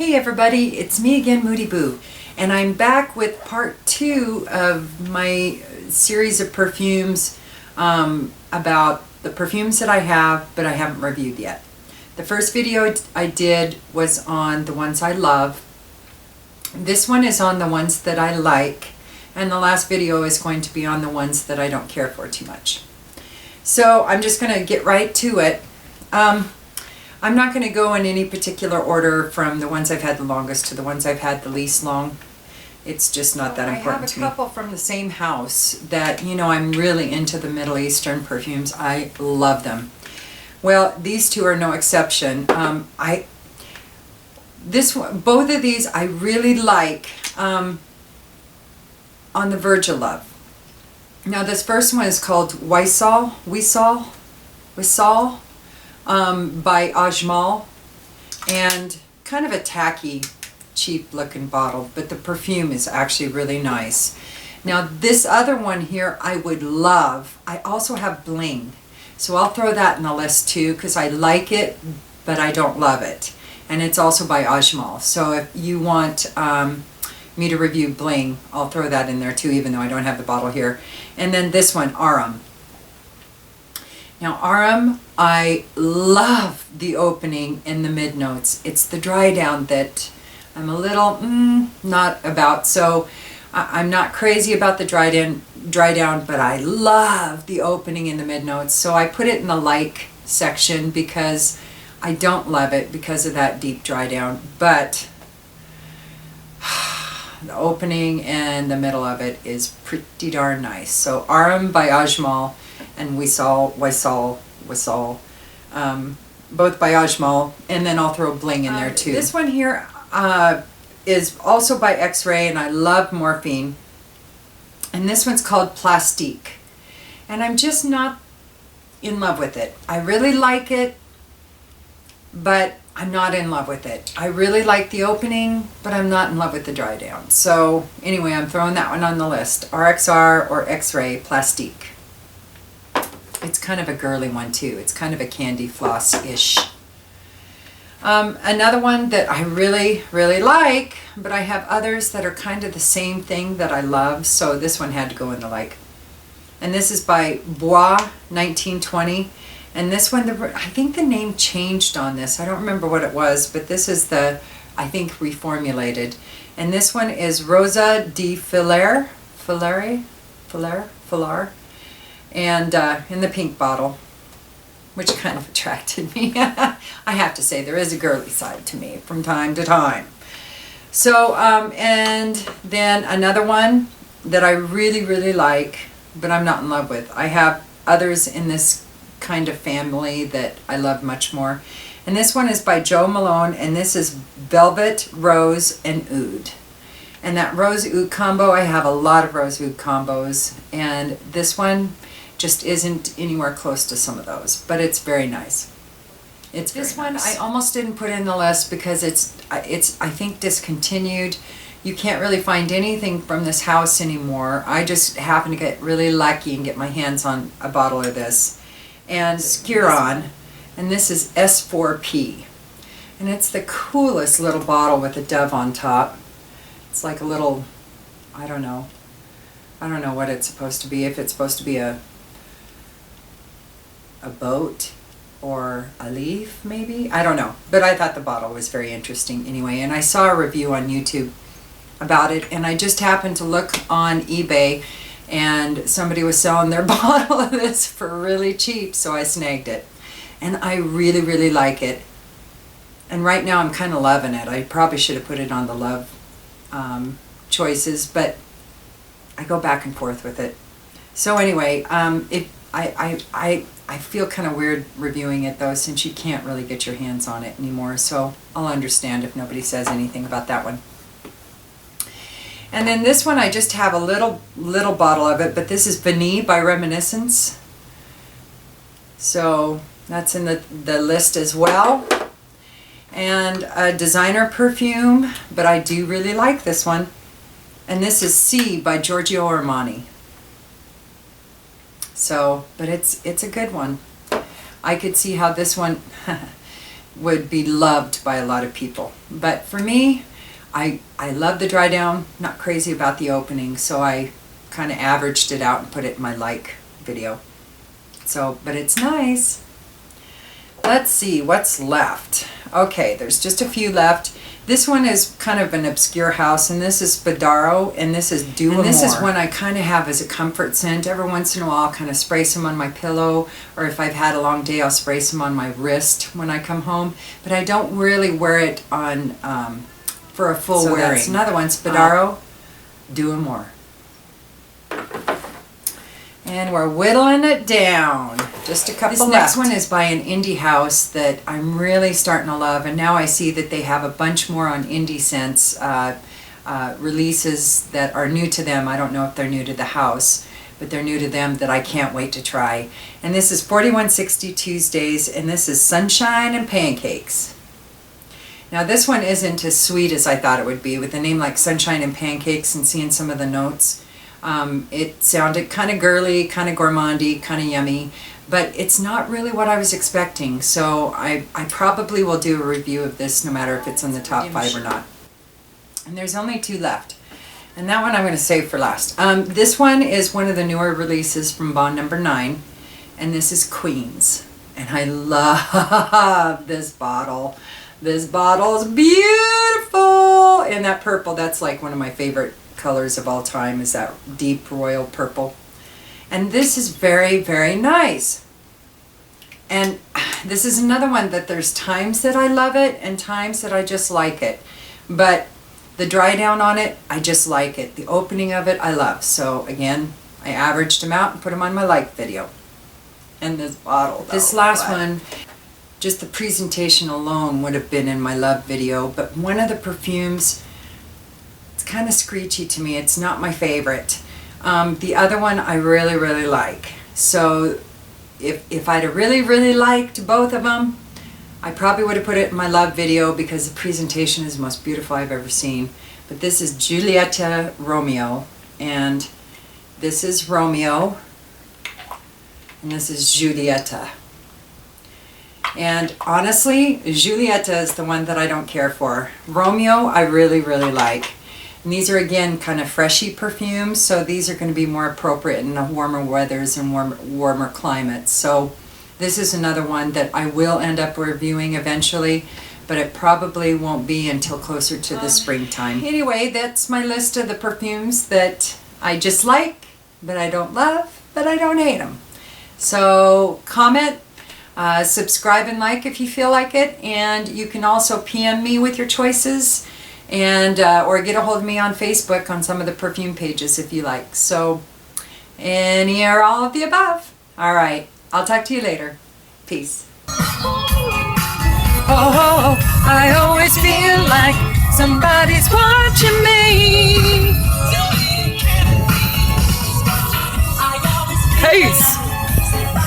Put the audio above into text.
Hey everybody, it's me again, Moody Boo, and I'm back with part 2 of my series of perfumes about the perfumes that I have, but I haven't reviewed yet. The first video I did was on the ones I love. This one is on the ones that I like, and the last video is going to be on the ones that I don't care for too much. So I'm just going to get right to it. I'm not going to go in any particular order from the ones I've had the longest to the ones I've had the least long. It's just not that important to me. I have a couple from the same house that, you know, I'm really into the Middle Eastern perfumes. I love them. Well, these two are no exception. Both of these I really like on the verge of love. Now this first one is called Wisal. By Ajmal, and kind of a tacky, cheap looking bottle, but the perfume is actually really nice. Now this other one here I would love. I also have Bling, so I'll throw that in the list too because I like it but I don't love it, and it's also by Ajmal. So if you want me to review Bling, I'll throw that in there too, even though I don't have the bottle here. And then this one, Aurum. Now Aurum, I love the opening in the mid notes. It's the dry down that I'm a little not about. So I'm not crazy about the dry down, but I love the opening in the mid notes. So I put it in the like section because I don't love it because of that deep dry down. But the opening and the middle of it is pretty darn nice. So Aurum by Ajmal and Wisal, both by Ajmal, and then I'll throw Bling in there too. This one here is also by Xray, and I love morphine. And this one's called Plastique. And I'm just not in love with it. I really like it, but I'm not in love with it. I really like the opening, but I'm not in love with the dry down. So anyway, I'm throwing that one on the list. RXR or Xray Plastique. It's kind of a girly one too. It's kind of a candy floss-ish. Another one that I really, really like, but I have others that are kind of the same thing that I love, so this one had to go in the like. And this is by Bois 1920. And this one, I think the name changed on this. I don't remember what it was, but this is the, I think, reformulated. And this one is Rosa de Filare, and in the pink bottle, which kind of attracted me. I have to say, there is a girly side to me from time to time. So, and then another one that I really, really like, but I'm not in love with. I have others in this kind of family that I love much more. And this one is by Joe Malone, and this is Velvet, Rose, and Oud. And that Rose Oud combo, I have a lot of Rose Oud combos, and this one just isn't anywhere close to some of those, but it's very nice. It's this one nice. I almost didn't put in the list because it's I think discontinued. You can't really find anything from this house anymore. I just happened to get really lucky and get my hands on a bottle of this. And Skiron, and this is S4P. And it's the coolest little bottle with a dove on top. It's like a little, I don't know what it's supposed to be, if it's supposed to be a boat or a leaf maybe, I don't know, but I thought the bottle was very interesting anyway. And I saw a review on YouTube about it, and I just happened to look on eBay and somebody was selling their bottle of this for really cheap, so I snagged it. And I really, really like it. And right now I'm kind of loving it. I probably should have put it on the love choices, but I go back and forth with it. So anyway, I feel kind of weird reviewing it though, since you can't really get your hands on it anymore, so I'll understand if nobody says anything about that one. And then this one, I just have a little bottle of it, but this is Vanille by Reminiscence. So that's in the list as well. And a designer perfume, but I do really like this one. And this is C by Giorgio Armani. So, but it's a good one. I could see how this one would be loved by a lot of people. But for me, I love the dry down, not crazy about the opening, so I kind of averaged it out and put it in my like video. So, but it's nice. Let's see what's left. Okay, there's just a few left. This one is kind of an obscure house, and this is Spadaro, and this is Doux. And this is one I kind of have as a comfort scent. Every once in a while I'll kind of spray some on my pillow, or if I've had a long day I'll spray some on my wrist when I come home. But I don't really wear it on for a full wearing. That's another one, Spadaro, Doux Amour. And we're whittling it down. Just a couple left. This next one is by an indie house that I'm really starting to love, and now I see that they have a bunch more on indie scents releases that are new to them. I don't know if they're new to the house, but they're new to them that I can't wait to try. And this is 4160 Tuesdays, and this is Sunshine and Pancakes. Now this one isn't as sweet as I thought it would be, with a name like Sunshine and Pancakes and seeing some of the notes. It sounded kind of girly, kind of gourmandy, kind of yummy, but it's not really what I was expecting. So I probably will do a review of this no matter if it's in the top 5 or not. And there's only 2 left. And that one I'm going to save for last. This one is one of the newer releases from Bond number 9. And this is Queens. And I love this bottle. This bottle is beautiful. And that purple, that's like one of my favorite colors of all time, is that deep royal purple. And this is very, very nice. And this is another one that there's times that I love it and times that I just like it. But the dry down on it, I just like it. The opening of it, I love. So again, I averaged them out and put them on my like video. And this bottle, though, this last one, just the presentation alone would have been in my love video. But one of the perfumes, it's kind of screechy to me. It's not my favorite. The other one I really, really like. So if I'd have really, really liked both of them, I probably would have put it in my love video because the presentation is the most beautiful I've ever seen. But this is GiuliettaRomeo, and this is Romeo, and this is Giulietta. And honestly, Giulietta is the one that I don't care for. Romeo I really, really like. And these are, again, kind of freshy perfumes, so these are going to be more appropriate in the warmer weathers and warmer climates. So this is another one that I will end up reviewing eventually, but it probably won't be until closer to the springtime. Anyway, that's my list of the perfumes that I just like, but I don't love, but I don't hate them. So comment, subscribe and like if you feel like it, and you can also PM me with your choices, and or get a hold of me on Facebook on some of the perfume pages if you like. So any or all of the above. All right, I'll talk to you later. Peace. Oh, I always feel like somebody's watching me. Peace.